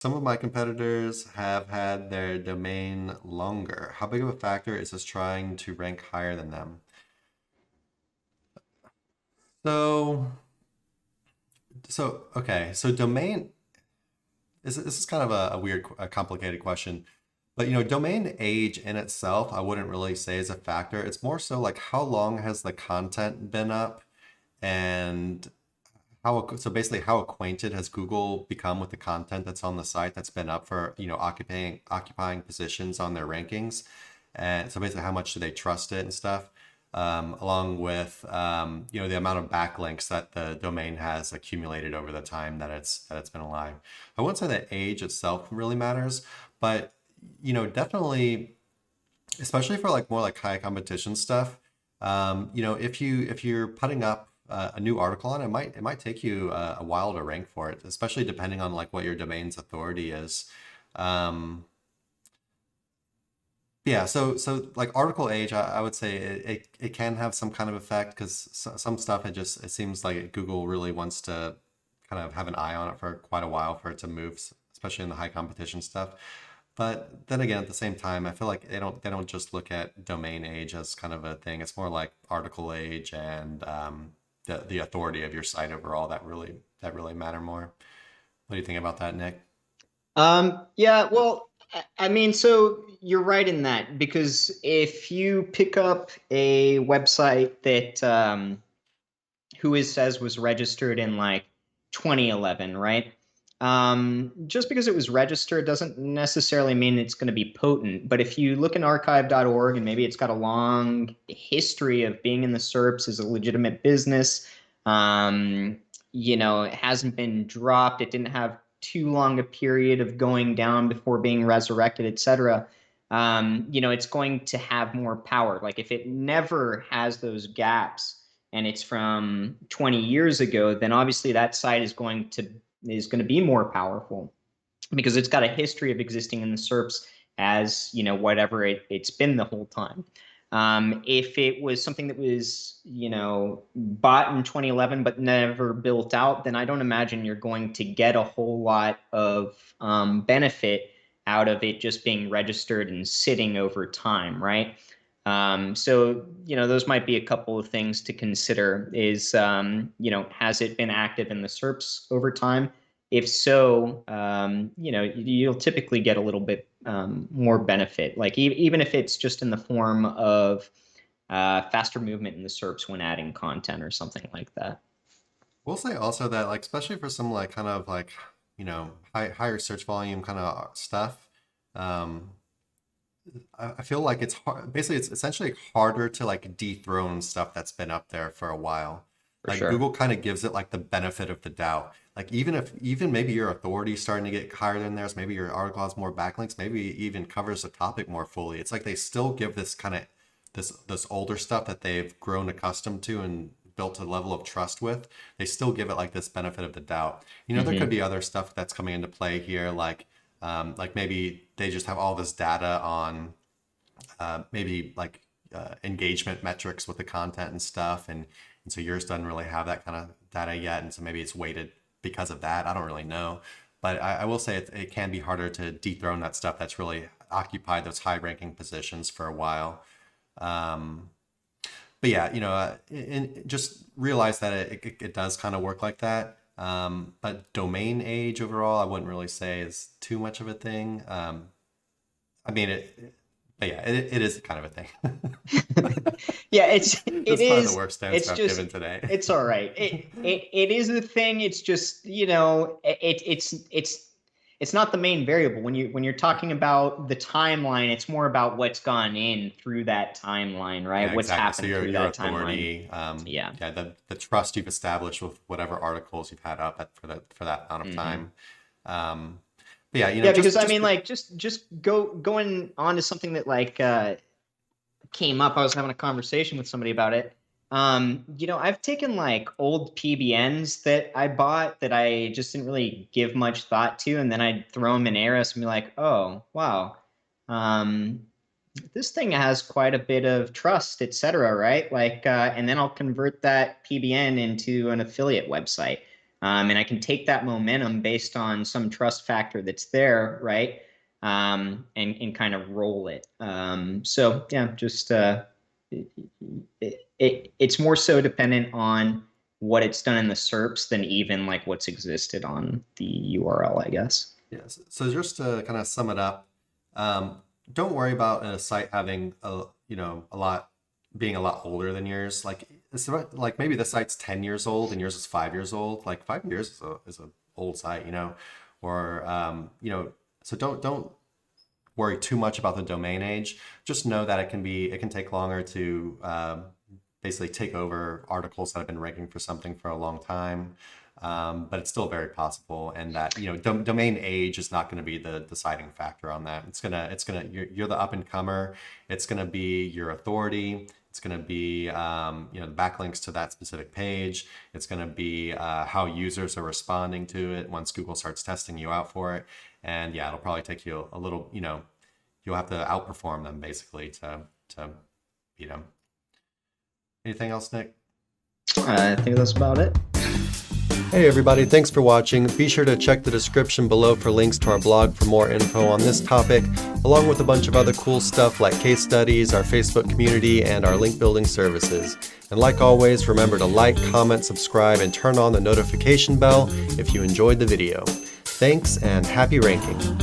Some of my competitors have had their domain longer. How big of a factor is this trying to rank higher than them? So, so domain this is kind of a weird, a complicated question. But domain age in itself, I wouldn't really say is a factor. It's more so like how long has the content been up, and so basically how acquainted has Google become with the content that's on the site that's been up for, occupying positions on their rankings. And so basically how much do they trust it and stuff. Along with the amount of backlinks that the domain has accumulated over the time that it's been alive. I wouldn't say that age itself really matters, but definitely, especially for like more like high competition stuff. If you're putting up a new article on it, it might take you a while to rank for it, especially depending on like what your domain's authority is. Um, yeah, so like article age, I would say it can have some kind of effect because some stuff it seems like Google really wants to kind of have an eye on it for quite a while for it to move, especially in the high competition stuff. But then again, at the same time, I feel like they don't just look at domain age as kind of a thing. It's more like article age and the authority of your site overall that really matter more. What do you think about that, Nick? Yeah, well, I mean, so you're right in that because if you pick up a website that who is says was registered in like 2011, right? Just because it was registered doesn't necessarily mean it's going to be potent. But if you look in archive.org and maybe it's got a long history of being in the SERPs as a legitimate business, um, it hasn't been dropped. It didn't have too long a period of going down before being resurrected, etc. It's going to have more power. Like if it never has those gaps and it's from 20 years ago, then obviously that site is going to be more powerful because it's got a history of existing in the SERPs as whatever it's been the whole time. If it was something that was bought in 2011 but never built out, then I don't imagine you're going to get a whole lot of benefit out of it just being registered and sitting over time, right? So, those might be a couple of things to consider is, has it been active in the SERPs over time? If so, you'll typically get a little bit more benefit, like even if it's just in the form of faster movement in the SERPs when adding content or something like that. We'll say also that like especially for some like kind of like higher search volume kind of stuff. um I feel like it's hard. Basically, it's essentially harder to like dethrone stuff that's been up there for a while. For Like sure. Google kind of gives it like the benefit of the doubt. Like even maybe your authority is starting to get higher than theirs, maybe your article has more backlinks, maybe it even covers the topic more fully. It's like they still give this kind of this older stuff that they've grown accustomed to and built a level of trust with. They still give it like this benefit of the doubt. There could Hmm. be other stuff that's coming into play here, like maybe they just have all this data on maybe like engagement metrics with the content and stuff, and so yours doesn't really have that kind of data yet, and so maybe it's weighted because of that. I don't really know, but I will say it can be harder to dethrone that stuff that's really occupied those high ranking positions for a while. Um, but yeah, and just realize that it does kind of work like that. But domain age overall, I wouldn't really say is too much of a thing. I mean, but yeah, it is kind of a thing. Yeah, it That's probably the is. worst answer It's I've just given today. it's all right. It is a thing. It's just it's not the main variable when you're talking about the timeline. It's more about what's gone in through that timeline, right? Yeah, What's exactly. So happened your through your that timeline. authority, Yeah. yeah, the trust you've established with whatever articles you've had up for that amount of Hmm. time. Um, but yeah, Yeah, because just I mean, like, just going on to something that like came up. I was having a conversation with somebody about it. I've taken like old PBNs that I bought that I just didn't really give much thought to, and then I'd throw them in Aris and be like, oh, wow. Um, this thing has quite a bit of trust, etc., right? Like, and then I'll convert that PBN into an affiliate website. And I can take that momentum based on some trust factor that's there, right? And kind of roll it. So yeah, just it's more so dependent on what it's done in the SERPs than even like what's existed on the URL, I guess. Yes. So just to kind of sum it up, don't worry about a site having a lot being a lot older than yours. Like it's like maybe the site's 10 years old and yours is 5 years old. Like 5 years is a old site, or so don't worry too much about the domain age. Just know that it can take longer to basically take over articles that have been ranking for something for a long time. But it's still very possible, and that domain age is not going to be the deciding factor on that. You're the up and comer. It's going to be your authority. It's going to be the backlinks to that specific page. It's going to be how users are responding to it once Google starts testing you out for it. And yeah, it'll probably take you a little, you'll have to outperform them basically to beat them. Anything else, Nick? I think that's about it. Hey everybody, thanks for watching. Be sure to check the description below for links to our blog for more info on this topic, along with a bunch of other cool stuff like case studies, our Facebook community, and our link building services. And like always, remember to like, comment, subscribe, and turn on the notification bell if you enjoyed the video. Thanks and happy ranking.